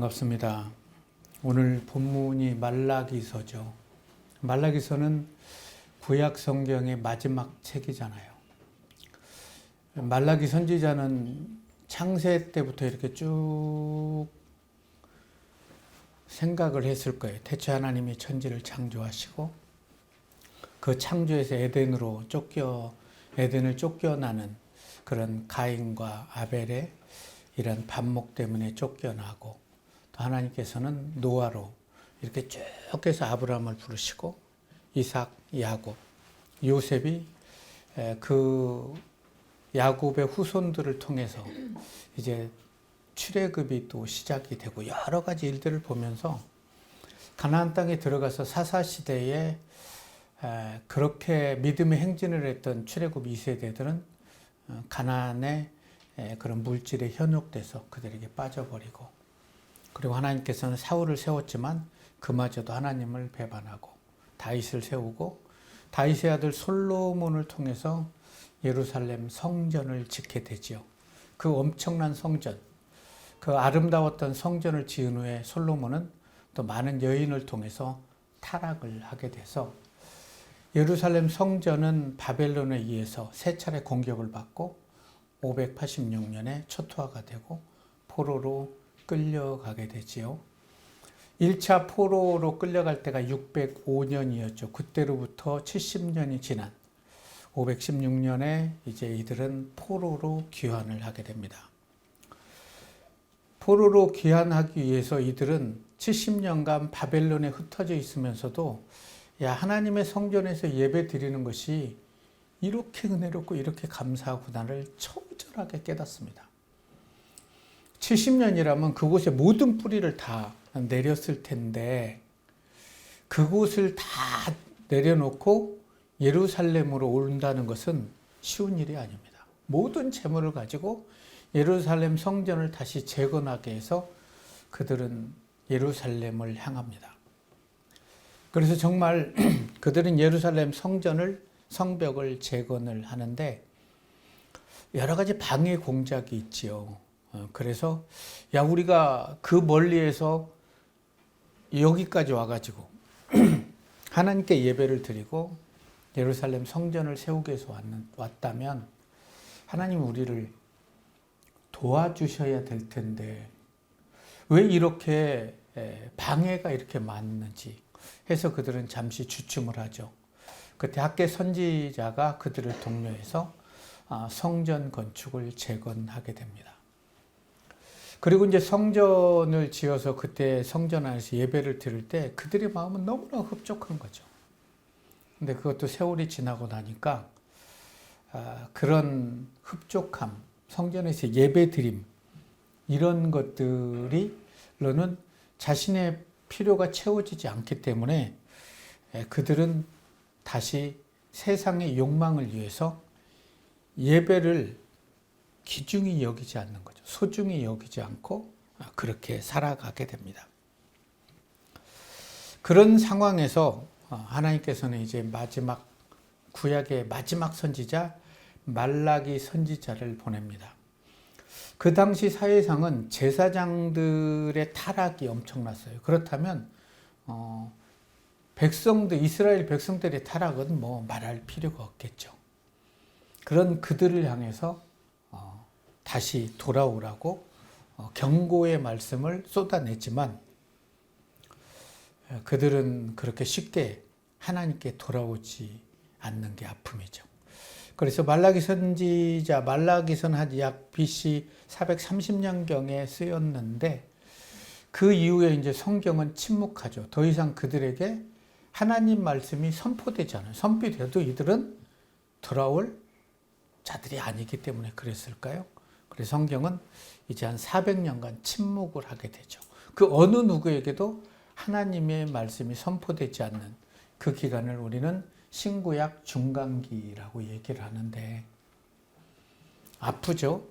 반갑습니다. 오늘 본문이 말라기서죠. 말라기서는 구약 성경의 마지막 책이잖아요. 말라기 선지자는 창세 때부터 이렇게 쭉 생각을 했을 거예요. 태초에 하나님이 천지를 창조하시고 그 창조에서 에덴을 쫓겨나는 그런 가인과 아벨의 이런 반목 때문에 쫓겨나고, 또 하나님께서는 노아로 이렇게 쭉 해서 아브라함을 부르시고 이삭, 야곱, 요셉이 그 야곱의 후손들을 통해서 이제 출애굽이 또 시작이 되고, 여러 가지 일들을 보면서 가나안 땅에 들어가서 사사시대에 그렇게 믿음의 행진을 했던 출애굽 2세대들은 가나안의 그런 물질에 현혹돼서 그들에게 빠져버리고, 그리고 하나님께서는 사울을 세웠지만 그마저도 하나님을 배반하고 다윗을 세우고, 다윗의 아들 솔로몬을 통해서 예루살렘 성전을 짓게 되지요. 그 엄청난 성전, 그 아름다웠던 성전을 지은 후에 솔로몬은 또 많은 여인을 통해서 타락을 하게 돼서 예루살렘 성전은 바벨론에 의해서 세 차례 공격을 받고 586년에 초토화가 되고 포로로 끌려가게 되지요. 1차 포로로 끌려갈 때가 605년이었죠. 그때로부터 70년이 지난 516년에 이제 이들은 포로로 귀환을 하게 됩니다. 포로로 귀환하기 위해서 이들은 70년간 바벨론에 흩어져 있으면서도 하나님의 성전에서 예배 드리는 것이 이렇게 은혜롭고 이렇게 감사하구나를 처절하게 깨닫습니다. 70년이라면 그곳에 모든 뿌리를 다 내렸을 텐데, 그곳을 다 내려놓고 예루살렘으로 온다는 것은 쉬운 일이 아닙니다. 모든 재물을 가지고 예루살렘 성전을 다시 재건하게 해서 그들은 예루살렘을 향합니다. 그래서 정말 그들은 예루살렘 성벽을 재건을 하는데 여러 가지 방해 공작이 있지요. 그래서 우리가 그 멀리에서 여기까지 와가지고 하나님께 예배를 드리고 예루살렘 성전을 세우기 위해서 왔다면 하나님 우리를 도와주셔야 될 텐데 왜 이렇게 방해가 이렇게 많은지 해서 그들은 잠시 주춤을 하죠. 그때 학개 선지자가 그들을 독려해서 성전 건축을 재건하게 됩니다. 그리고 이제 성전을 지어서 그때 성전 안에서 예배를 드릴 때 그들의 마음은 너무나 흡족한 거죠. 근데 그것도 세월이 지나고 나니까 그런 흡족함, 성전에서 예배 드림, 이런 것들로는 자신의 필요가 채워지지 않기 때문에 그들은 다시 세상의 욕망을 위해서 예배를 귀중히 여기지 않는 거죠. 소중히 여기지 않고 그렇게 살아가게 됩니다. 그런 상황에서 하나님께서는 이제 구약의 마지막 선지자 말라기 선지자를 보냅니다. 그 당시 사회상은 제사장들의 타락이 엄청났어요. 그렇다면 이스라엘 백성들의 타락은 말할 필요가 없겠죠. 그런 그들을 향해서 다시 돌아오라고 경고의 말씀을 쏟아냈지만 그들은 그렇게 쉽게 하나님께 돌아오지 않는 게 아픔이죠. 그래서 말라기 선지자, 약 BC 430년경에 쓰였는데 그 이후에 이제 성경은 침묵하죠. 더 이상 그들에게 하나님 말씀이 선포되지 않아요. 선포돼도 이들은 돌아올 자들이 아니기 때문에 그랬을까요? 그래서 성경은 이제 한 400년간 침묵을 하게 되죠. 그 어느 누구에게도 하나님의 말씀이 선포되지 않는 그 기간을 우리는 신구약 중간기라고 얘기를 하는데 아프죠?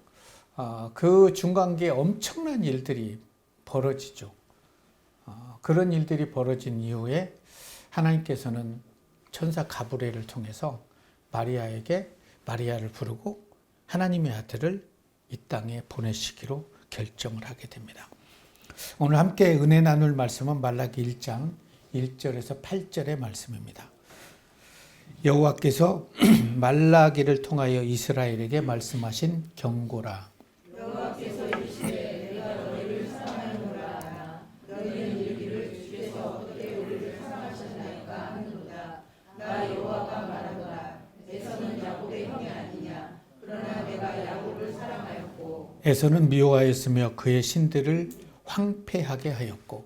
그 중간기에 엄청난 일들이 벌어지죠. 그런 일들이 벌어진 이후에 하나님께서는 천사 가브리엘을 통해서 마리아를 부르고 하나님의 아들을 이 땅에 보내시기로 결정을 하게 됩니다. 오늘 함께 은혜 나눌 말씀은 말라기 1장 1절에서 8절의 말씀입니다. 여호와께서 말라기를 통하여 이스라엘에게 말씀하신 경고라. 여호와께서 이르시되 내가 너희를 사랑하노라. 너희는 이르기를 주께서 어떻게 우리를 사랑하셨나이까 하는도다. 나 여호와가 말하노라. 에서는 야곱의 형이 아니냐. 그러나 내가 야곱을 사랑하였고 에서는 미워하였으며 그의 신들을 황폐하게 하였고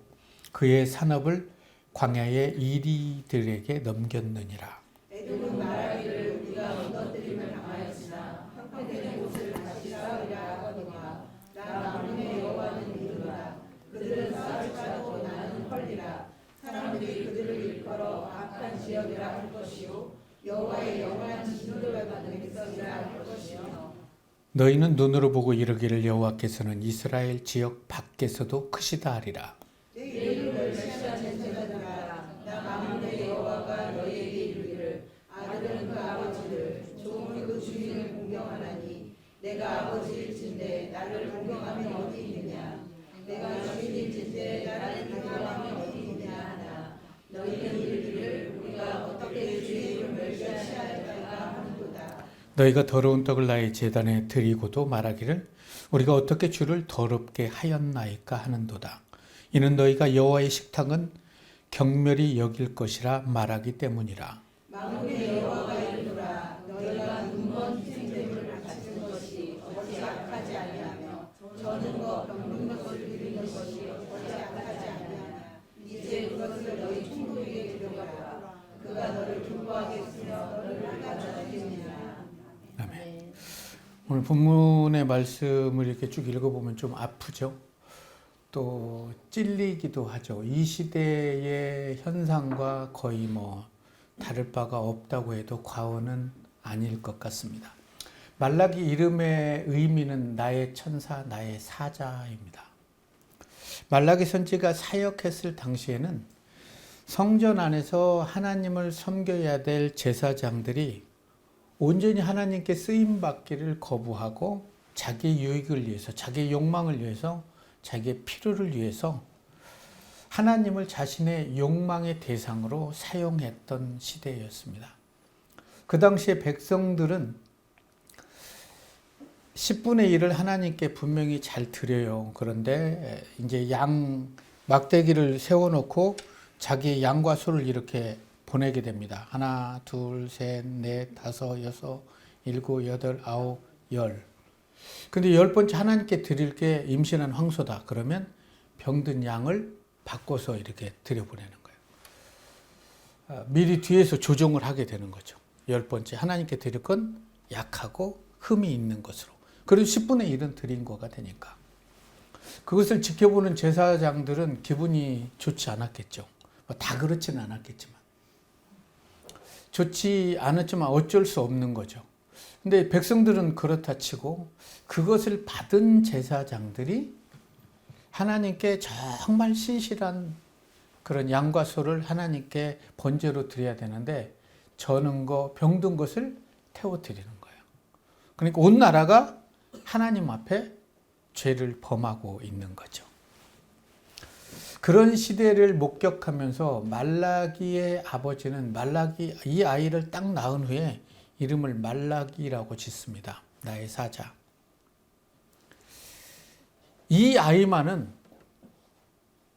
그의 산업을 광야의 이리들에게 넘겼느니라. 에돔은 말하기를 우리가 언덕들임을 당하였으나 황폐된 곳을 다시 쌓으리라 하거니와 나 만민의 여호와는 이르노라. 그들은 쌓을지라도 나는 헐리라. 사람들이 그들을 일컬어 악한 지역이라 할 것이요 여호와의 영원한 진노를 받는 백성이라 할 것이며 너희는 눈으로 보고 이르기를 여호와께서는 이스라엘 지역 밖에서도 크시다 하리라. 너희를 멸시한 전체자들아. 나 만민의 여호와가 너희에게 이르기를 아들은 그 아버지를 종은 그 주인을 공경하나니 내가 아버지일진데 나를 공경하면 어디 있느냐. 내가 주인일진데 나를 공경하면 어디 있느냐 하나. 너희는 이르기를 우리가 어떻게 주인을 멸시하였을까 하는도다. 너희가 더러운 떡을 나의 제단에 드리고도 말하기를 우리가 어떻게 주를 더럽게 하였나이까 하는도다. 이는 너희가 여호와의 식탁은 경멸히 여길 것이라 말하기 때문이라. 만군의 여호와가 이르노라. 너희가 눈먼 희생제물을 바치는 것이 어찌 악하지 아니하며 저는 것 병든 것을 드리는 것이 어찌 악하지 아니하나. 이제 그것을 너희 총독에게 들여가라. 그가 너를 기뻐하겠으며 너를 가져주겠느니라. 아멘. 오늘 본문의 말씀을 이렇게 쭉 읽어보면 좀 아프죠. 또 찔리기도 하죠. 이 시대의 현상과 거의 다를 바가 없다고 해도 과언은 아닐 것 같습니다. 말라기 이름의 의미는 나의 천사, 나의 사자입니다. 말라기 선지가 사역했을 당시에는 성전 안에서 하나님을 섬겨야 될 제사장들이 온전히 하나님께 쓰임받기를 거부하고 자기 유익을 위해서, 자기 욕망을 위해서, 자기의 필요를 위해서 하나님을 자신의 욕망의 대상으로 사용했던 시대였습니다. 그 당시에 백성들은 10분의 1을 하나님께 분명히 잘 드려요. 그런데 이제 막대기를 세워놓고 자기 양과 소를 이렇게 보내게 됩니다. 하나, 둘, 셋, 넷, 다섯, 여섯, 일곱, 여덟, 아홉, 열. 근데 10번째 하나님께 드릴 게 임신한 황소다. 그러면 병든 양을 바꿔서 이렇게 들여보내는 거예요. 미리 뒤에서 조정을 하게 되는 거죠. 10번째 하나님께 드릴 건 약하고 흠이 있는 것으로. 그래도 10분의 1은 드린 거가 되니까. 그것을 지켜보는 제사장들은 기분이 좋지 않았겠죠. 다 그렇지는 않았겠지만. 좋지 않았지만 어쩔 수 없는 거죠. 근데 백성들은 그렇다 치고 그것을 받은 제사장들이 하나님께 정말 신실한 그런 양과 소를 하나님께 번제로 드려야 되는데 저는 병든 것을 태워드리는 거예요. 그러니까 온 나라가 하나님 앞에 죄를 범하고 있는 거죠. 그런 시대를 목격하면서 말라기의 아버지는 이 아이를 딱 낳은 후에 이름을 말라기라고 짓습니다. 나의 사자. 이 아이만은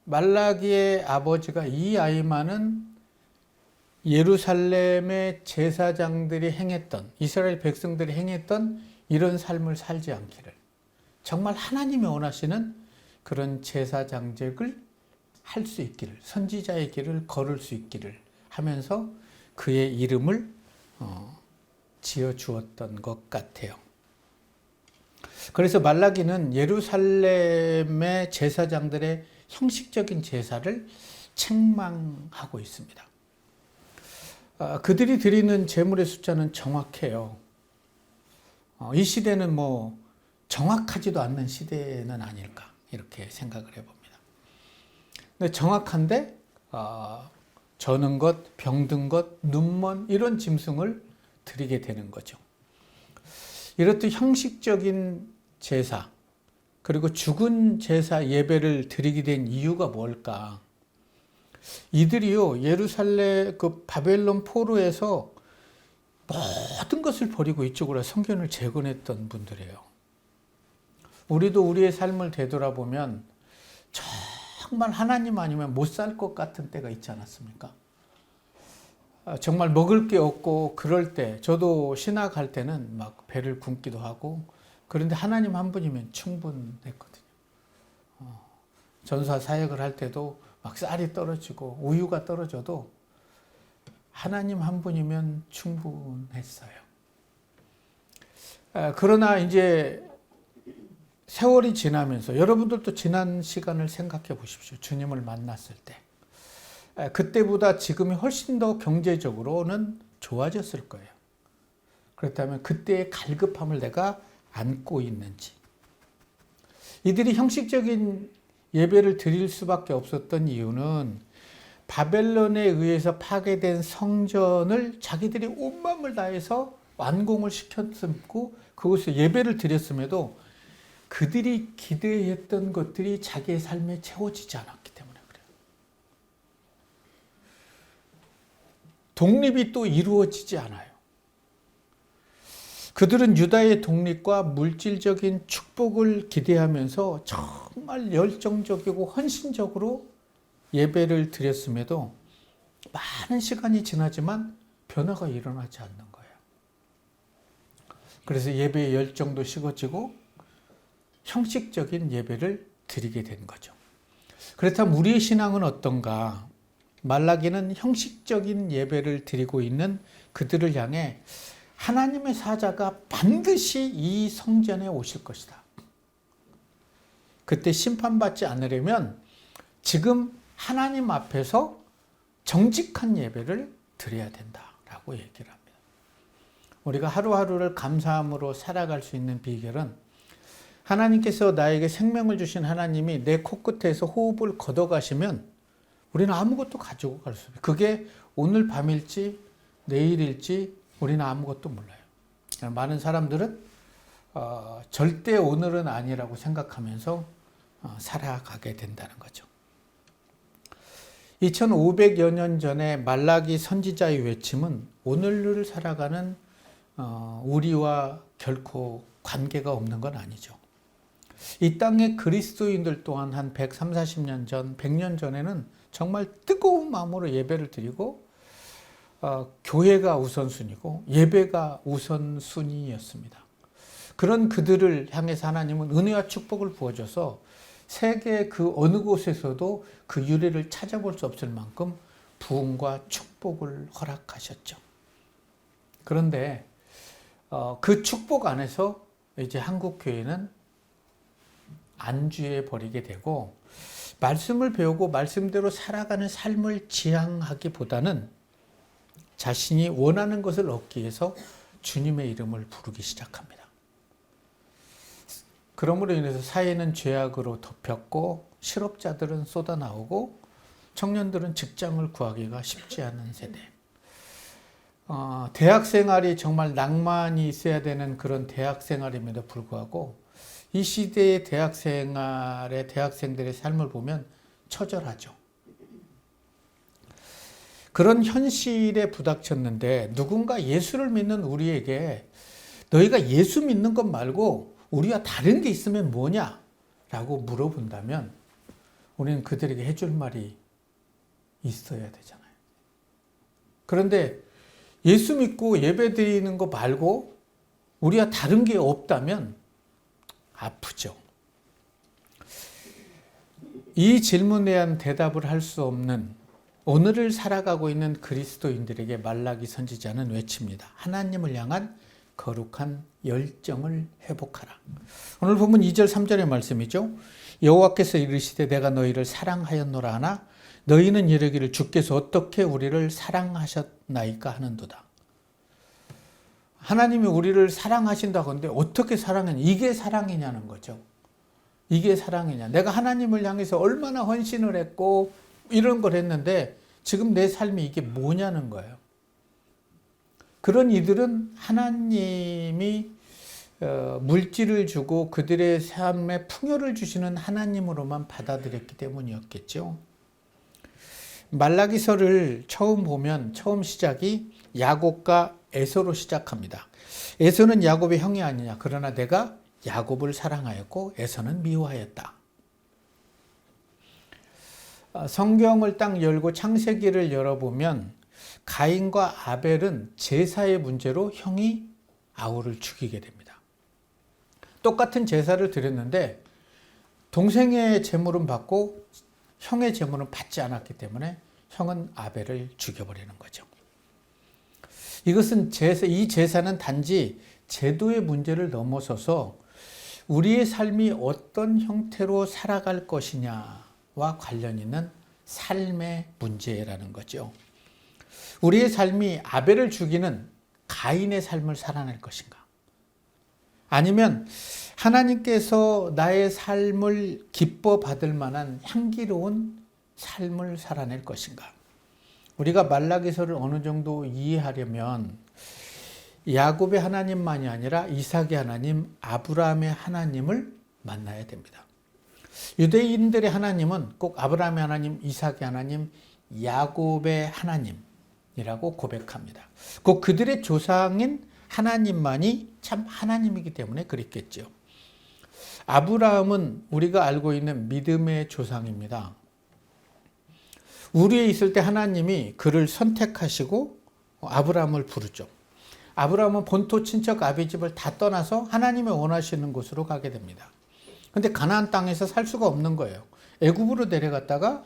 말라기의 아버지가 이 아이만은 예루살렘의 제사장들이 행했던 이스라엘 백성들이 행했던 이런 삶을 살지 않기를 정말 하나님이 원하시는 그런 제사장직을 할 수 있기를 선지자의 길을 걸을 수 있기를 하면서 그의 이름을 지어주었던 것 같아요. 그래서 말라기는 예루살렘의 제사장들의 형식적인 제사를 책망하고 있습니다. 그들이 드리는 제물의 숫자는 정확해요. 이 시대는 정확하지도 않는 시대는 아닐까 이렇게 생각을 해봅니다. 근데 정확한데 저는 것, 병든 것, 눈먼 이런 짐승을 드리게 되는 거죠. 이렇듯 형식적인 제사, 그리고 죽은 제사 예배를 드리게 된 이유가 뭘까? 이들이요, 예루살렘 그 바벨론 포로에서 모든 것을 버리고 이쪽으로 성전을 재건했던 분들이에요. 우리도 우리의 삶을 되돌아보면 정말 하나님 아니면 못 살 것 같은 때가 있지 않았습니까? 정말 먹을 게 없고 그럴 때, 저도 신학할 때는 막 배를 굶기도 하고, 그런데 하나님 한 분이면 충분했거든요. 전사 사역을 할 때도 막 쌀이 떨어지고 우유가 떨어져도 하나님 한 분이면 충분했어요. 그러나 이제 세월이 지나면서 여러분들도 지난 시간을 생각해 보십시오. 주님을 만났을 때. 그때보다 지금이 훨씬 더 경제적으로는 좋아졌을 거예요. 그렇다면 그때의 갈급함을 내가 안고 있는지. 이들이 형식적인 예배를 드릴 수밖에 없었던 이유는 바벨론에 의해서 파괴된 성전을 자기들이 온 마음을 다해서 완공을 시켰고 그곳에 예배를 드렸음에도 그들이 기대했던 것들이 자기의 삶에 채워지지 않았기 때문에 그래요. 독립이 또 이루어지지 않아요. 그들은 유다의 독립과 물질적인 축복을 기대하면서 정말 열정적이고 헌신적으로 예배를 드렸음에도 많은 시간이 지나지만 변화가 일어나지 않는 거예요. 그래서 예배의 열정도 식어지고 형식적인 예배를 드리게 된 거죠. 그렇다면 우리의 신앙은 어떤가? 말라기는 형식적인 예배를 드리고 있는 그들을 향해 하나님의 사자가 반드시 이 성전에 오실 것이다. 그때 심판받지 않으려면 지금 하나님 앞에서 정직한 예배를 드려야 된다라고 얘기를 합니다. 우리가 하루하루를 감사함으로 살아갈 수 있는 비결은 하나님께서 나에게 생명을 주신 하나님이 내 코끝에서 호흡을 걷어가시면 우리는 아무것도 가지고 갈 수 없어요. 그게 오늘 밤일지 내일일지 우리는 아무것도 몰라요. 많은 사람들은 절대 오늘은 아니라고 생각하면서 살아가게 된다는 거죠. 2500여 년 전에 말라기 선지자의 외침은 오늘을 살아가는 우리와 결코 관계가 없는 건 아니죠. 이 땅의 그리스도인들 또한 한 130, 40년 전, 100년 전에는 정말 뜨거운 마음으로 예배를 드리고 교회가 우선순위고 예배가 우선순위였습니다. 그런 그들을 향해서 하나님은 은혜와 축복을 부어줘서 세계 그 어느 곳에서도 그 유래를 찾아볼 수 없을 만큼 부흥과 축복을 허락하셨죠. 그런데 그 축복 안에서 이제 한국 교회는 안주해 버리게 되고 말씀을 배우고 말씀대로 살아가는 삶을 지향하기보다는 자신이 원하는 것을 얻기 위해서 주님의 이름을 부르기 시작합니다. 그러므로 인해서 사회는 죄악으로 덮였고 실업자들은 쏟아나오고 청년들은 직장을 구하기가 쉽지 않은 세대. 대학 생활이 정말 낭만이 있어야 되는 그런 대학 생활임에도 불구하고 이 시대의 대학 생활의 대학생들의 삶을 보면 처절하죠. 그런 현실에 부닥쳤는데 누군가 예수를 믿는 우리에게 너희가 예수 믿는 것 말고 우리와 다른 게 있으면 뭐냐? 라고 물어본다면 우리는 그들에게 해줄 말이 있어야 되잖아요. 그런데 예수 믿고 예배 드리는 거 말고 우리와 다른 게 없다면 아프죠. 이 질문에 대한 대답을 할 수 없는 오늘을 살아가고 있는 그리스도인들에게 말라기 선지자는 외칩니다. 하나님을 향한 거룩한 열정을 회복하라. 오늘 보면 2절 3절의 말씀이죠. 여호와께서 이르시되 내가 너희를 사랑하였노라 하나 너희는 이르기를 주께서 어떻게 우리를 사랑하셨나이까 하는도다. 하나님이 우리를 사랑하신다고 하는데 어떻게 사랑했냐? 이게 사랑이냐는 거죠. 이게 사랑이냐? 내가 하나님을 향해서 얼마나 헌신을 했고 이런 걸 했는데 지금 내 삶이 이게 뭐냐는 거예요. 그런 이들은 하나님이 물질을 주고 그들의 삶에 풍요를 주시는 하나님으로만 받아들였기 때문이었겠죠. 말라기서를 처음 보면 처음 시작이 야곱과 에서로 시작합니다. 에서는 야곱의 형이 아니냐. 그러나 내가 야곱을 사랑하였고 에서는 미워하였다. 성경을 딱 열고 창세기를 열어보면 가인과 아벨은 제사의 문제로 형이 아우를 죽이게 됩니다. 똑같은 제사를 드렸는데 동생의 제물은 받고 형의 제물은 받지 않았기 때문에 형은 아벨을 죽여버리는 거죠. 이것은 이 제사는 단지 제도의 문제를 넘어서서 우리의 삶이 어떤 형태로 살아갈 것이냐와 관련 있는 삶의 문제라는 거죠. 우리의 삶이 아벨을 죽이는 가인의 삶을 살아낼 것인가? 아니면 하나님께서 나의 삶을 기뻐 받을 만한 향기로운 삶을 살아낼 것인가? 우리가 말라기서를 어느 정도 이해하려면 야곱의 하나님만이 아니라 이삭의 하나님, 아브라함의 하나님을 만나야 됩니다. 유대인들의 하나님은 꼭 아브라함의 하나님, 이삭의 하나님, 야곱의 하나님이라고 고백합니다. 꼭 그들의 조상인 하나님만이 참 하나님이기 때문에 그랬겠죠. 아브라함은 우리가 알고 있는 믿음의 조상입니다. 우리에 있을 때 하나님이 그를 선택하시고 아브라함을 부르죠. 아브라함은 본토 친척 아비집을 다 떠나서 하나님이 원하시는 곳으로 가게 됩니다. 근데 가나안 땅에서 살 수가 없는 거예요. 애굽으로 내려갔다가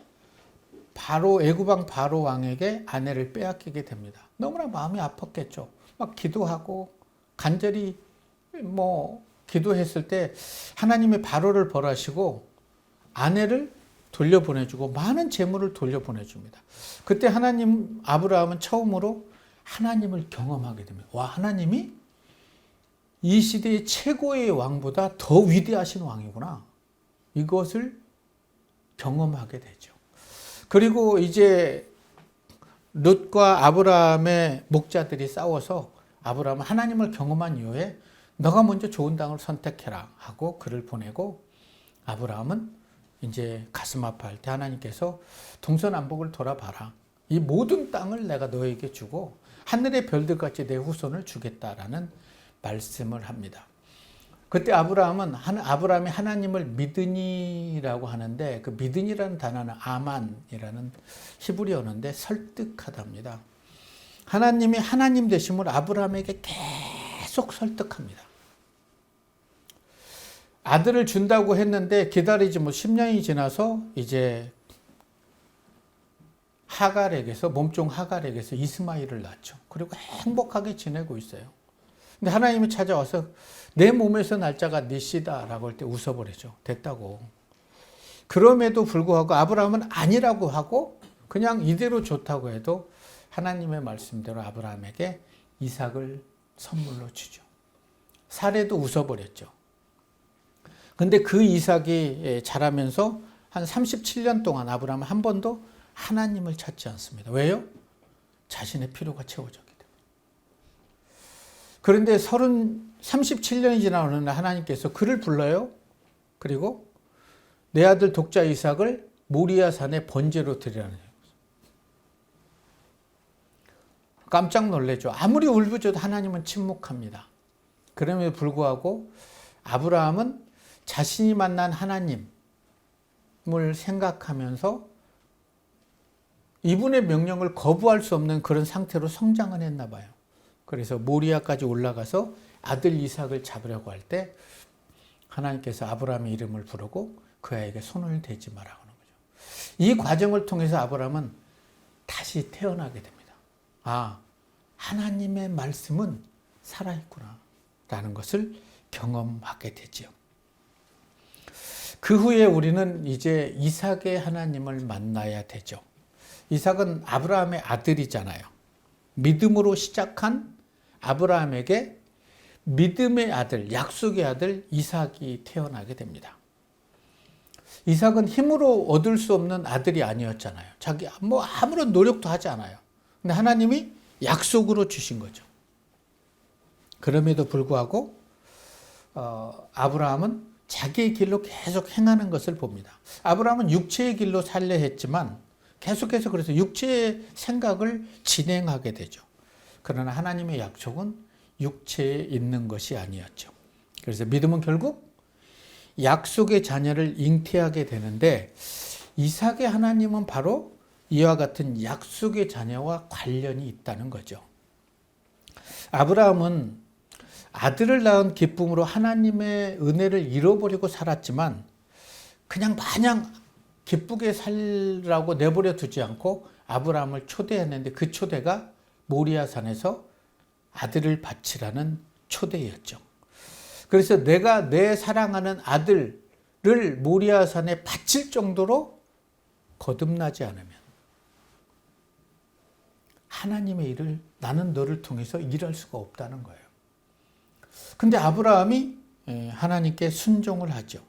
바로 애굽왕 바로 왕에게 아내를 빼앗기게 됩니다. 너무나 마음이 아팠겠죠. 막 기도하고 간절히 기도했을 때 하나님이 바로를 벌하시고 아내를 돌려보내주고 많은 재물을 돌려보내줍니다. 그때 아브라함은 처음으로 하나님을 경험하게 됩니다. 와, 하나님이 이 시대의 최고의 왕보다 더 위대하신 왕이구나. 이것을 경험하게 되죠. 그리고 이제 룻과 아브라함의 목자들이 싸워서 아브라함은 하나님을 경험한 이후에 너가 먼저 좋은 땅을 선택해라 하고 그를 보내고 아브라함은 이제 가슴 아파할 때 하나님께서 동서남북을 돌아봐라. 이 모든 땅을 내가 너에게 주고 하늘의 별들같이 내 후손을 주겠다라는 말씀을 합니다. 그때 아브라함이 하나님을 믿으니라고 하는데 그 믿으니라는 단어는 아만이라는 히브리어인데 설득하답니다. 하나님이 하나님 되심을 아브라함에게 계속 설득합니다. 아들을 준다고 했는데 기다리지 10년이 지나서 이제 몸종 하갈에게서 이스마엘을 낳죠. 그리고 행복하게 지내고 있어요. 근데 하나님이 찾아와서 내 몸에서 날짜가 니시다라고 할 때 웃어버리죠. 됐다고. 그럼에도 불구하고 아브라함은 아니라고 하고 그냥 이대로 좋다고 해도 하나님의 말씀대로 아브라함에게 이삭을 선물로 주죠. 사례도 웃어버렸죠. 근데 그 이삭이 자라면서 한 37년 동안 아브라함은 한 번도 하나님을 찾지 않습니다. 왜요? 자신의 필요가 채워졌기 때문에. 그런데 37년이 지난 어느 날 하나님께서 그를 불러요. 그리고 내 아들 독자 이삭을 모리아 산에 번제로 드리라는 거예요. 깜짝 놀래죠. 아무리 울부짖어도 하나님은 침묵합니다. 그럼에도 불구하고 아브라함은 자신이 만난 하나님을 생각하면서 이분의 명령을 거부할 수 없는 그런 상태로 성장을 했나 봐요. 그래서 모리아까지 올라가서 아들 이삭을 잡으려고 할 때 하나님께서 아브라함의 이름을 부르고 그 아이에게 손을 대지 마라 하는 거죠. 이 과정을 통해서 아브라함은 다시 태어나게 됩니다. 아, 하나님의 말씀은 살아있구나 라는 것을 경험하게 되죠. 그 후에 우리는 이제 이삭의 하나님을 만나야 되죠. 이삭은 아브라함의 아들이잖아요. 믿음으로 시작한 아브라함에게 믿음의 아들, 약속의 아들 이삭이 태어나게 됩니다. 이삭은 힘으로 얻을 수 없는 아들이 아니었잖아요. 자기 아무런 노력도 하지 않아요. 근데 하나님이 약속으로 주신 거죠. 그럼에도 불구하고 아브라함은 자기의 길로 계속 행하는 것을 봅니다. 아브라함은 육체의 길로 살려 했지만 계속해서 그래서 육체의 생각을 진행하게 되죠. 그러나 하나님의 약속은 육체에 있는 것이 아니었죠. 그래서 믿음은 결국 약속의 자녀를 잉태하게 되는데 이삭의 하나님은 바로 이와 같은 약속의 자녀와 관련이 있다는 거죠. 아브라함은 아들을 낳은 기쁨으로 하나님의 은혜를 잃어버리고 살았지만 그냥 마냥 기쁘게 살라고 내버려 두지 않고 아브라함을 초대했는데 그 초대가 모리아산에서 아들을 바치라는 초대였죠. 그래서 내가 내 사랑하는 아들을 모리아산에 바칠 정도로 거듭나지 않으면 하나님의 일을 나는 너를 통해서 일할 수가 없다는 거예요. 근데 아브라함이 하나님께 순종을 하죠.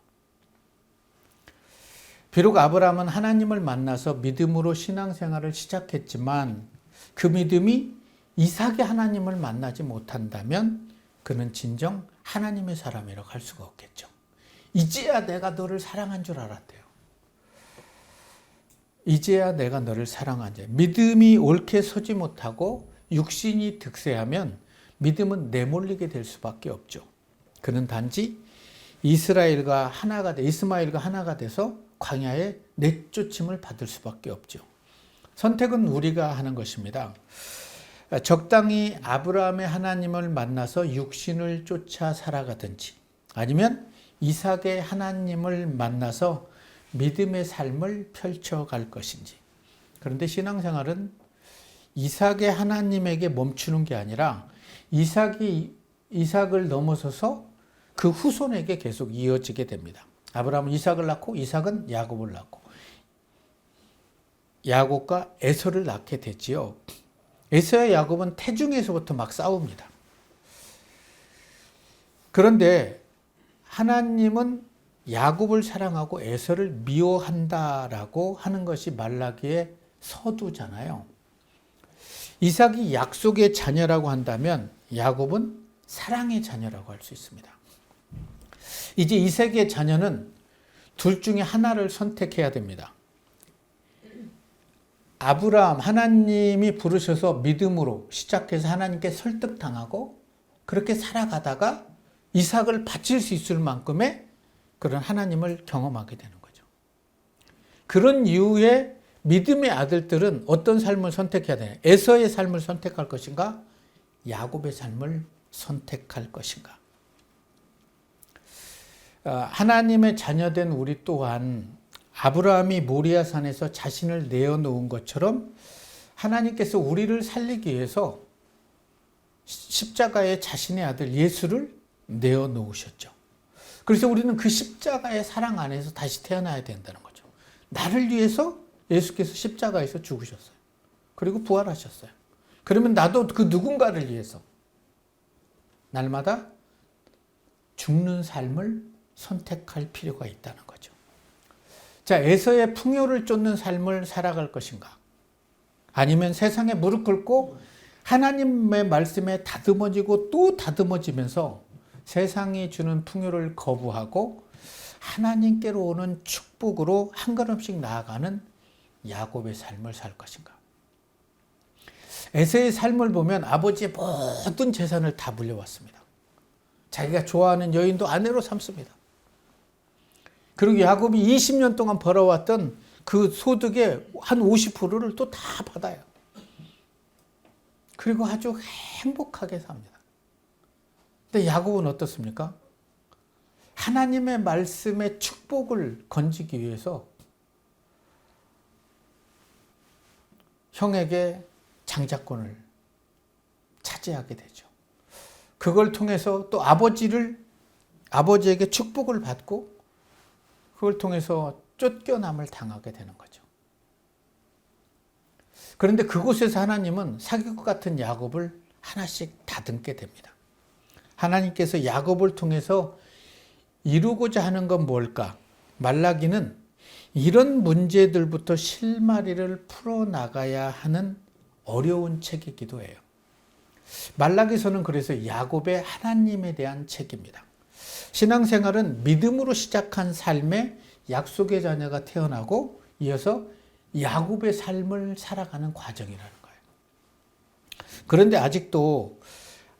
비록 아브라함은 하나님을 만나서 믿음으로 신앙생활을 시작했지만 그 믿음이 이삭의 하나님을 만나지 못한다면 그는 진정 하나님의 사람이라고 할 수가 없겠죠. 이제야 내가 너를 사랑한 줄 알았대요. 이제야 내가 너를 사랑한 자. 믿음이 옳게 서지 못하고 육신이 득세하면 믿음은 내몰리게 될 수밖에 없죠. 그는 단지 이스마일과 하나가 돼서 광야에 내쫓임을 받을 수밖에 없죠. 선택은 우리가 하는 것입니다. 적당히 아브라함의 하나님을 만나서 육신을 쫓아 살아가든지 아니면 이삭의 하나님을 만나서 믿음의 삶을 펼쳐갈 것인지. 그런데 신앙생활은 이삭의 하나님에게 멈추는 게 아니라 이삭을 넘어서서 그 후손에게 계속 이어지게 됩니다. 아브라함은 이삭을 낳고 이삭은 야곱을 낳고 야곱과 에서를 낳게 됐지요. 에서와 야곱은 태중에서부터 막 싸웁니다. 그런데 하나님은 야곱을 사랑하고 에서를 미워한다라고 하는 것이 말라기의 서두잖아요. 이삭이 약속의 자녀라고 한다면 야곱은 사랑의 자녀라고 할 수 있습니다. 이제 이삭의 자녀는 둘 중에 하나를 선택해야 됩니다. 아브라함, 하나님이 부르셔서 믿음으로 시작해서 하나님께 설득당하고 그렇게 살아가다가 이삭을 바칠 수 있을 만큼의 그런 하나님을 경험하게 되는 거죠. 그런 이후에 믿음의 아들들은 어떤 삶을 선택해야 되냐? 에서의 삶을 선택할 것인가? 야곱의 삶을 선택할 것인가? 하나님의 자녀된 우리 또한 아브라함이 모리아산에서 자신을 내어놓은 것처럼 하나님께서 우리를 살리기 위해서 십자가에 자신의 아들 예수를 내어놓으셨죠. 그래서 우리는 그 십자가의 사랑 안에서 다시 태어나야 된다는 거죠. 나를 위해서 예수께서 십자가에서 죽으셨어요. 그리고 부활하셨어요. 그러면 나도 그 누군가를 위해서 날마다 죽는 삶을 선택할 필요가 있다는 거죠. 자, 에서의 풍요를 쫓는 삶을 살아갈 것인가? 아니면 세상에 무릎 꿇고 하나님의 말씀에 다듬어지고 또 다듬어지면서 세상이 주는 풍요를 거부하고 하나님께로 오는 축복으로 한 걸음씩 나아가는 야곱의 삶을 살 것인가? 에서의 삶을 보면 아버지의 모든 재산을 다 물려왔습니다. 자기가 좋아하는 여인도 아내로 삼습니다. 그리고 야곱이 20년 동안 벌어왔던 그 소득의 한 50%를 또 다 받아요. 그리고 아주 행복하게 삽니다. 근데 야곱은 어떻습니까? 하나님의 말씀의 축복을 건지기 위해서 형에게 장자권을 차지하게 되죠. 그걸 통해서 또 아버지에게 축복을 받고 그걸 통해서 쫓겨남을 당하게 되는 거죠. 그런데 그곳에서 하나님은 사기꾼 같은 야곱을 하나씩 다듬게 됩니다. 하나님께서 야곱을 통해서 이루고자 하는 건 뭘까? 말라기는 이런 문제들부터 실마리를 풀어나가야 하는 어려운 책이기도 해요. 말라기서는 그래서 야곱의 하나님에 대한 책입니다. 신앙생활은 믿음으로 시작한 삶에 약속의 자녀가 태어나고 이어서 야곱의 삶을 살아가는 과정이라는 거예요. 그런데 아직도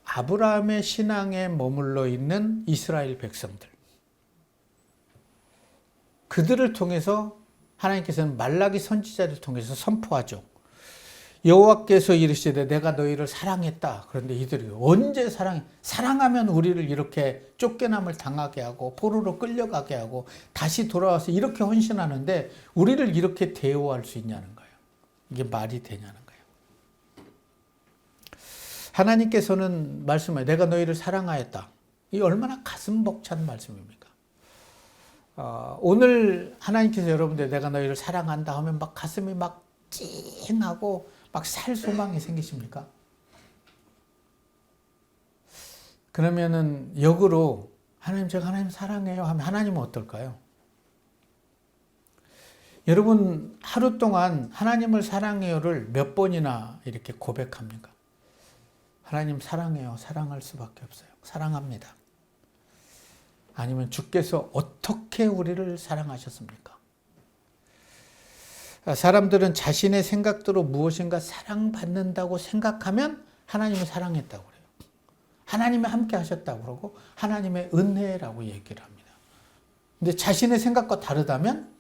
아브라함의 신앙에 머물러 있는 이스라엘 백성들, 그들을 통해서 하나님께서는 말라기 선지자를 통해서 선포하죠. 여호와께서 이르시되 내가 너희를 사랑했다. 그런데 이들이 언제 사랑하면 우리를 이렇게 쫓겨남을 당하게 하고 포로로 끌려가게 하고 다시 돌아와서 이렇게 헌신하는데 우리를 이렇게 대우할 수 있냐는 거예요. 이게 말이 되냐는 거예요. 하나님께서는 말씀하여 내가 너희를 사랑하였다. 이 얼마나 가슴 벅찬 말씀입니까? 오늘 하나님께서 여러분들 내가 너희를 사랑한다 하면 막 가슴이 막 찡하고 막 살 소망이 생기십니까? 그러면은 역으로 하나님 제가 하나님 사랑해요 하면 하나님은 어떨까요? 여러분 하루 동안 하나님을 사랑해요를 몇 번이나 이렇게 고백합니까? 하나님 사랑해요. 사랑할 수밖에 없어요. 사랑합니다. 아니면 주께서 어떻게 우리를 사랑하셨습니까? 사람들은 자신의 생각대로 무엇인가 사랑받는다고 생각하면 하나님을 사랑했다고 그래요. 하나님이 함께 하셨다고 그러고 하나님의 은혜라고 얘기를 합니다. 근데 자신의 생각과 다르다면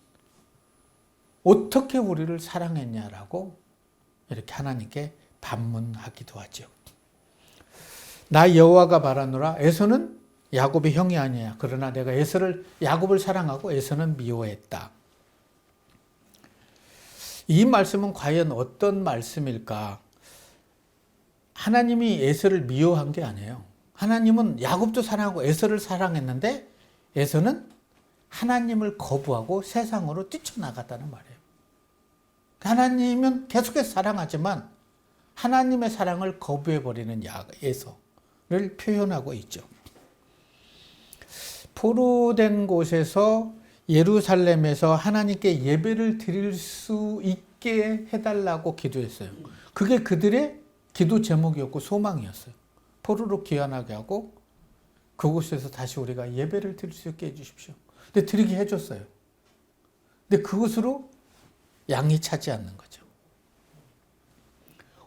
어떻게 우리를 사랑했냐라고 이렇게 하나님께 반문하기도 하죠. 나 여호와가 말하노라 에서는 야곱의 형이 아니야. 그러나 내가 야곱을 사랑하고 에서는 미워했다. 이 말씀은 과연 어떤 말씀일까? 하나님이 에서를 미워한 게 아니에요. 하나님은 야곱도 사랑하고 에서를 사랑했는데 에서는 하나님을 거부하고 세상으로 뛰쳐나갔다는 말이에요. 하나님은 계속해서 사랑하지만 하나님의 사랑을 거부해버리는 에서를 표현하고 있죠. 포로된 곳에서 예루살렘에서 하나님께 예배를 드릴 수 있게 해달라고 기도했어요. 그게 그들의 기도 제목이었고 소망이었어요. 포로로 귀환하게 하고 그곳에서 다시 우리가 예배를 드릴 수 있게 해주십시오. 근데 드리게 해줬어요. 근데 그것으로 양이 차지 않는 거죠.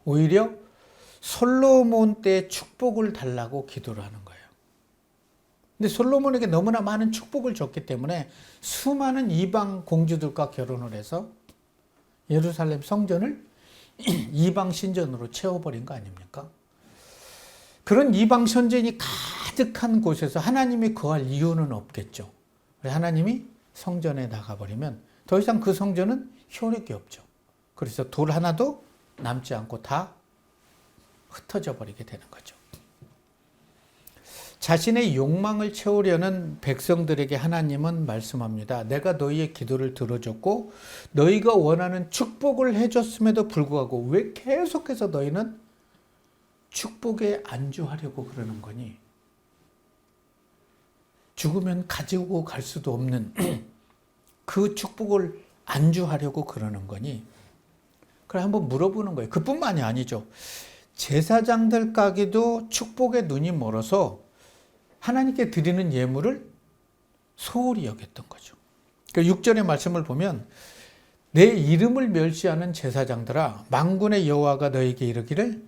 오히려 솔로몬 때 축복을 달라고 기도를 하는 거예요. 근데 솔로몬에게 너무나 많은 축복을 줬기 때문에 수많은 이방 공주들과 결혼을 해서 예루살렘 성전을 이방 신전으로 채워버린 거 아닙니까? 그런 이방 선전이 가득한 곳에서 하나님이 거할 이유는 없겠죠. 하나님이 성전에 나가버리면 더 이상 그 성전은 효력이 없죠. 그래서 돌 하나도 남지 않고 다 흩어져 버리게 되는 거죠. 자신의 욕망을 채우려는 백성들에게 하나님은 말씀합니다. 내가 너희의 기도를 들어줬고 너희가 원하는 축복을 해줬음에도 불구하고 왜 계속해서 너희는 축복에 안주하려고 그러는 거니? 죽으면 가지고 갈 수도 없는 그 축복을 안주하려고 그러는 거니? 그래 한번 물어보는 거예요. 그뿐만이 아니죠. 제사장들까지도 축복에 눈이 멀어서 하나님께 드리는 예물을 소홀히 여겼던 거죠. 6절의 말씀을 보면 내 이름을 멸시하는 제사장들아 만군의 여호와가 너에게 이르기를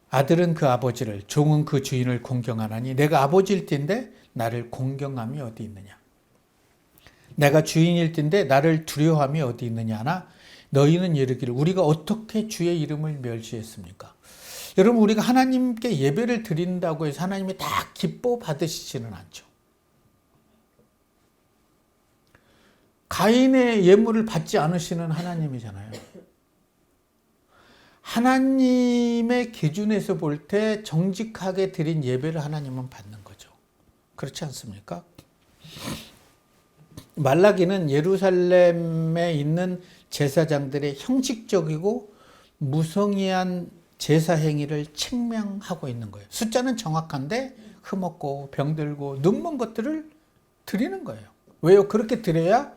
아들은 그 아버지를 종은 그 주인을 공경하나니 내가 아버지일 텐데 나를 공경함이 어디 있느냐. 내가 주인일 텐데 나를 두려워함이 어디 있느냐 하나 너희는 이르기를 우리가 어떻게 주의 이름을 멸시했습니까? 여러분 우리가 하나님께 예배를 드린다고 해서 하나님이 다 기뻐 받으시지는 않죠. 가인의 예물을 받지 않으시는 하나님이잖아요. 하나님의 기준에서 볼 때 정직하게 드린 예배를 하나님은 받는 거죠. 그렇지 않습니까? 말라기는 예루살렘에 있는 제사장들의 형식적이고 무성의한 제사 행위를 책명하고 있는 거예요. 숫자는 정확한데 흠없고 병들고 눈먼 것들을 드리는 거예요. 왜요? 그렇게 드려야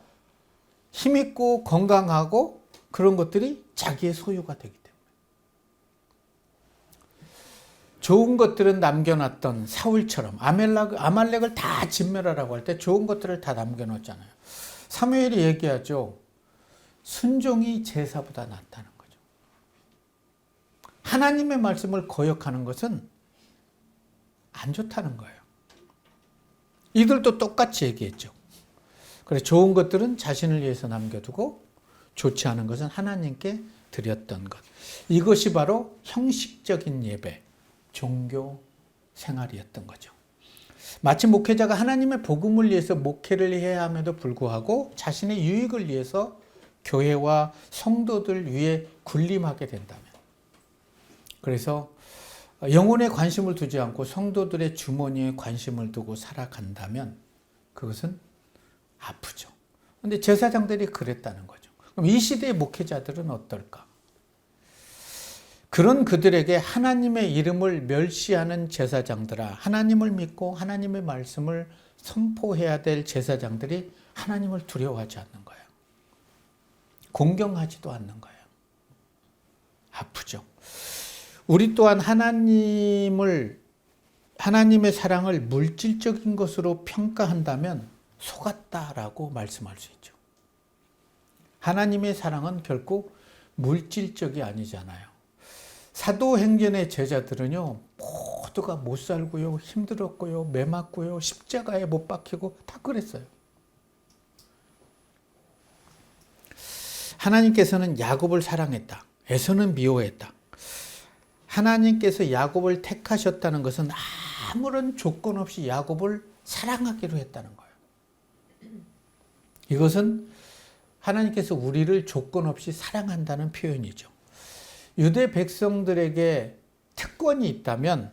힘있고 건강하고 그런 것들이 자기의 소유가 되기 때문에. 좋은 것들은 남겨놨던 사울처럼 아말렉을 다 진멸하라고 할 때 좋은 것들을 다 남겨놓잖아요. 사무엘이 얘기하죠. 순종이 제사보다 낫다는 거죠. 하나님의 말씀을 거역하는 것은 안 좋다는 거예요. 이들도 똑같이 얘기했죠. 그래서 좋은 것들은 자신을 위해서 남겨두고 좋지 않은 것은 하나님께 드렸던 것. 이것이 바로 형식적인 예배, 종교 생활이었던 거죠. 마치 목회자가 하나님의 복음을 위해서 목회를 해야 함에도 불구하고 자신의 유익을 위해서 교회와 성도들 위해 군림하게 된다면, 그래서 영혼에 관심을 두지 않고 성도들의 주머니에 관심을 두고 살아간다면 그것은 아프죠. 그런데 제사장들이 그랬다는 거죠. 그럼 이 시대의 목회자들은 어떨까? 그런 그들에게 하나님의 이름을 멸시하는 제사장들아, 하나님을 믿고 하나님의 말씀을 선포해야 될 제사장들이 하나님을 두려워하지 않는 거예요. 공경하지도 않는 거예요. 아프죠. 우리 또한 하나님의 사랑을 물질적인 것으로 평가한다면 속았다라고 말씀할 수 있죠. 하나님의 사랑은 결코 물질적이 아니잖아요. 사도행전의 제자들은요, 모두가 못 살고요, 힘들었고요, 매 맞고요, 십자가에 못 박히고 다 그랬어요. 하나님께서는 야곱을 사랑했다. 에서는 미워했다. 하나님께서 야곱을 택하셨다는 것은 아무런 조건 없이 야곱을 사랑하기로 했다는 거예요. 이것은 하나님께서 우리를 조건 없이 사랑한다는 표현이죠. 유대 백성들에게 특권이 있다면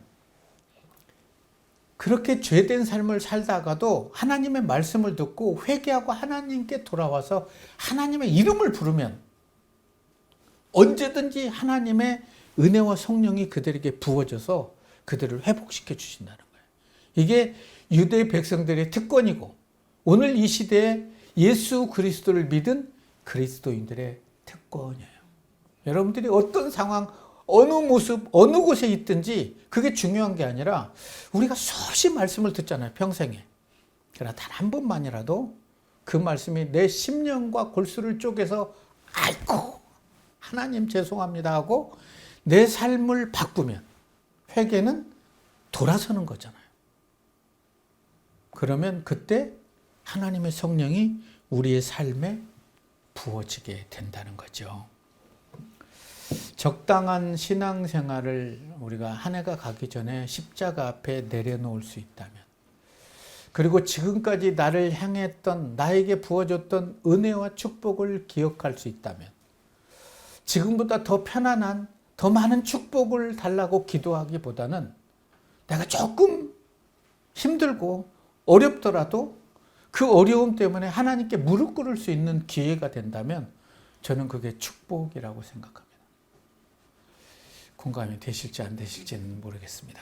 그렇게 죄된 삶을 살다가도 하나님의 말씀을 듣고 회개하고 하나님께 돌아와서 하나님의 이름을 부르면 언제든지 하나님의 은혜와 성령이 그들에게 부어져서 그들을 회복시켜 주신다는 거예요. 이게 유대 백성들의 특권이고 오늘 이 시대에 예수 그리스도를 믿은 그리스도인들의 특권이에요. 여러분들이 어떤 상황, 어느 모습, 어느 곳에 있든지 그게 중요한 게 아니라 우리가 수없이 말씀을 듣잖아요, 평생에. 그러나 단 한 번만이라도 그 말씀이 내 심령과 골수를 쪼개서 아이고 하나님 죄송합니다 하고 내 삶을 바꾸면 회개는 돌아서는 거잖아요. 그러면 그때 하나님의 성령이 우리의 삶에 부어지게 된다는 거죠. 적당한 신앙생활을 우리가 한 해가 가기 전에 십자가 앞에 내려놓을 수 있다면, 그리고 지금까지 나를 향했던, 나에게 부어줬던 은혜와 축복을 기억할 수 있다면, 지금보다 더 편안한, 더 많은 축복을 달라고 기도하기보다는 내가 조금 힘들고 어렵더라도 그 어려움 때문에 하나님께 무릎 꿇을 수 있는 기회가 된다면 저는 그게 축복이라고 생각합니다. 공감이 되실지 안 되실지는 모르겠습니다.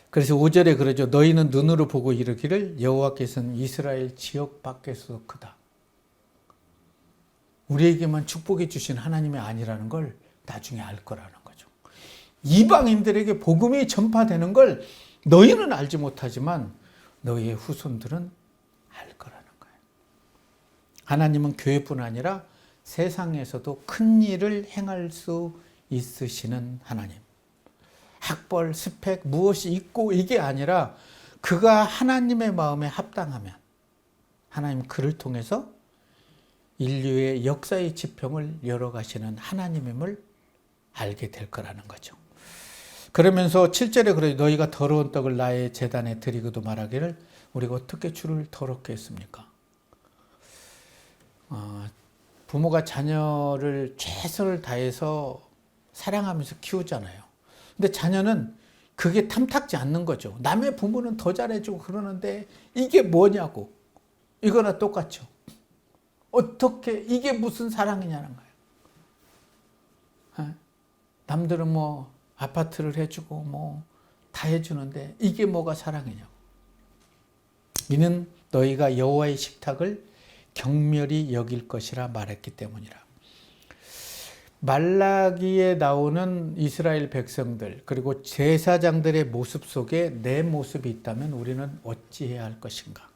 그래서 5절에 그러죠. 너희는 눈으로 보고 이르기를 여호와께서는 이스라엘 지역 밖에서도 크다. 우리에게만 축복해 주신 하나님이 아니라는 걸 나중에 알 거라는 거죠. 이방인들에게 복음이 전파되는 걸 너희는 알지 못하지만 너희의 후손들은 알 거라는 거예요. 하나님은 교회뿐 아니라 세상에서도 큰 일을 행할 수 있으시는 하나님. 학벌, 스펙, 무엇이 있고 이게 아니라 그가 하나님의 마음에 합당하면 하나님 그를 통해서 인류의 역사의 지평을 열어가시는 하나님임을 알게 될 거라는 거죠. 그러면서 7절에 그래 너희가 더러운 떡을 나의 제단에 드리고도 말하기를 우리가 어떻게 주를 더럽게 했습니까? 부모가 자녀를 최선을 다해서 사랑하면서 키우잖아요. 근데 자녀는 그게 탐탁지 않는 거죠. 남의 부모는 더 잘해주고 그러는데 이게 뭐냐고. 이거나 똑같죠. 어떻게 이게 무슨 사랑이냐는 거예요. 남들은 뭐 아파트를 해주고 뭐 다 해주는데 이게 뭐가 사랑이냐고. 이는 너희가 여호와의 식탁을 경멸히 여길 것이라 말했기 때문이라. 말라기에 나오는 이스라엘 백성들 그리고 제사장들의 모습 속에 내 모습이 있다면 우리는 어찌해야 할 것인가?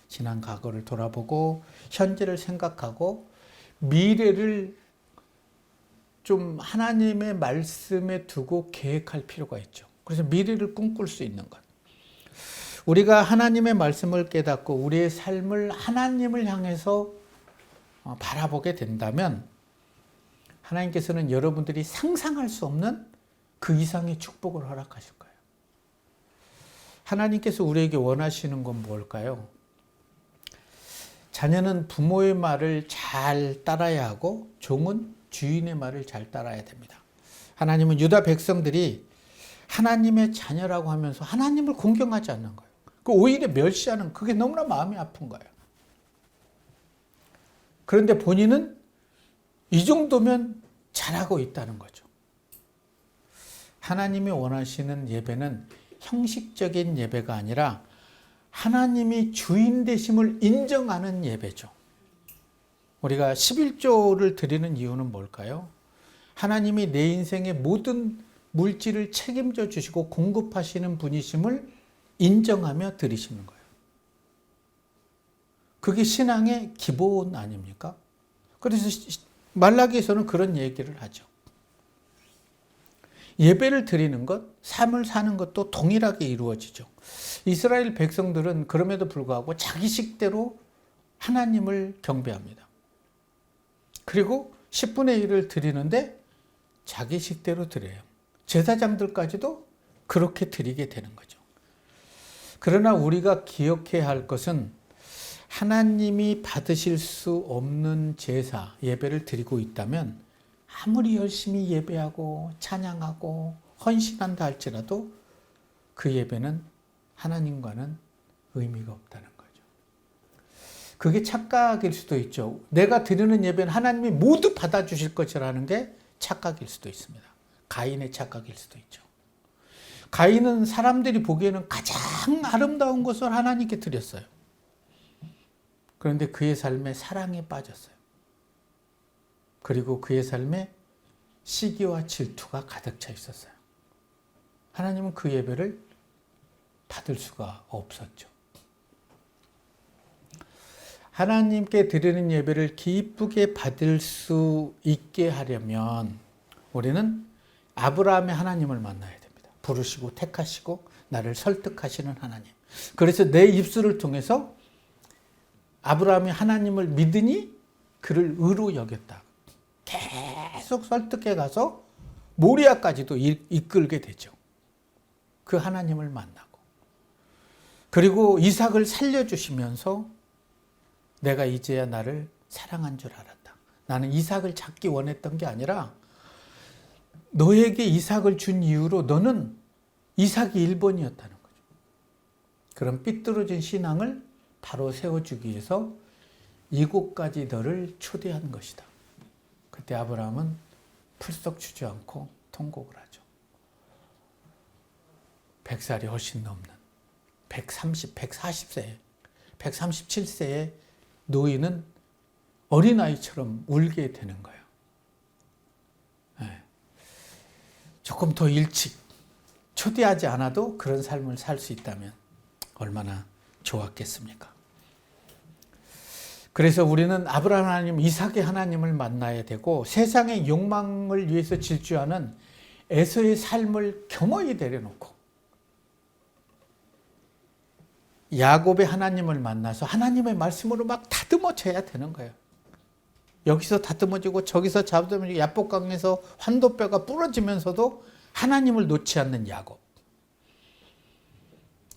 지난 과거를 돌아보고 현재를 생각하고 미래를 좀 하나님의 말씀에 두고 계획할 필요가 있죠. 그래서 미래를 꿈꿀 수 있는 것. 우리가 하나님의 말씀을 깨닫고 우리의 삶을 하나님을 향해서 바라보게 된다면 하나님께서는 여러분들이 상상할 수 없는 그 이상의 축복을 허락하실 거예요. 하나님께서 우리에게 원하시는 건 뭘까요? 자녀는 부모의 말을 잘 따라야 하고 종은 주인의 말을 잘 따라야 됩니다. 하나님은 유다 백성들이 하나님의 자녀라고 하면서 하나님을 공경하지 않는 거예요. 오히려 멸시하는 그게 너무나 마음이 아픈 거예요. 그런데 본인은 이 정도면 잘하고 있다는 거죠. 하나님이 원하시는 예배는 형식적인 예배가 아니라 하나님이 주인 되심을 인정하는 예배죠. 우리가 11조를 드리는 이유는 뭘까요? 하나님이 내 인생의 모든 물질을 책임져 주시고 공급하시는 분이심을 인정하며 드리시는 거예요. 그게 신앙의 기본 아닙니까? 그래서 말라기에서는 그런 얘기를 하죠. 예배를 드리는 것, 삶을 사는 것도 동일하게 이루어지죠. 이스라엘 백성들은 그럼에도 불구하고 자기 식대로 하나님을 경배합니다. 그리고 10분의 1을 드리는데 자기 식대로 드려요. 제사장들까지도 그렇게 드리게 되는 거죠. 그러나 우리가 기억해야 할 것은 하나님이 받으실 수 없는 제사, 예배를 드리고 있다면 아무리 열심히 예배하고 찬양하고 헌신한다 할지라도 그 예배는 하나님과는 의미가 없다는 거죠. 그게 착각일 수도 있죠. 내가 드리는 예배는 하나님이 모두 받아주실 것이라는 게 착각일 수도 있습니다. 가인의 착각일 수도 있죠. 가인은 사람들이 보기에는 가장 아름다운 것을 하나님께 드렸어요. 그런데 그의 삶에 사랑에 빠졌어요. 그리고 그의 삶에 시기와 질투가 가득 차 있었어요. 하나님은 그 예배를 받을 수가 없었죠. 하나님께 드리는 예배를 기쁘게 받을 수 있게 하려면 우리는 아브라함의 하나님을 만나야 됩니다. 부르시고 택하시고 나를 설득하시는 하나님. 그래서 내 입술을 통해서 아브라함이 하나님을 믿으니 그를 의로 여겼다. 계속 설득해 가서 모리아까지도 이끌게 되죠. 그 하나님을 만나고. 그리고 이삭을 살려주시면서 내가 이제야 나를 사랑한 줄 알았다. 나는 이삭을 잡기 원했던 게 아니라 너에게 이삭을 준 이유로 너는 이삭이 1번이었다는 거죠. 그런 삐뚤어진 신앙을 바로 세워주기 위해서 이곳까지 너를 초대한 것이다. 그때 아브라함은 풀썩 주저앉고 통곡을 하죠. 100살이 훨씬 넘는 140세, 137세의 노인은 어린아이처럼 울게 되는 거예요. 네. 조금 더 일찍 초대하지 않아도 그런 삶을 살 수 있다면 얼마나 좋았겠습니까? 그래서 우리는 아브라함 하나님, 이삭의 하나님을 만나야 되고 세상의 욕망을 위해서 질주하는 에서의 삶을 겸허히 내려놓고 야곱의 하나님을 만나서 하나님의 말씀으로 막 다듬어져야 되는 거예요. 여기서 다듬어지고 저기서 다듬어지고 야복강에서 환도뼈가 부러지면서도 하나님을 놓지 않는 야곱.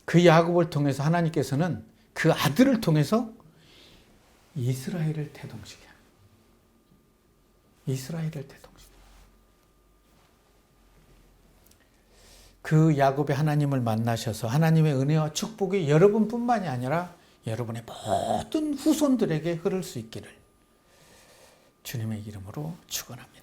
그 야곱을 통해서 하나님께서는 그 아들을 통해서 이스라엘을 태동시켜. 이스라엘을 태동시켜. 그 야곱의 하나님을 만나셔서 하나님의 은혜와 축복이 여러분뿐만이 아니라 여러분의 모든 후손들에게 흐를 수 있기를 주님의 이름으로 축원합니다.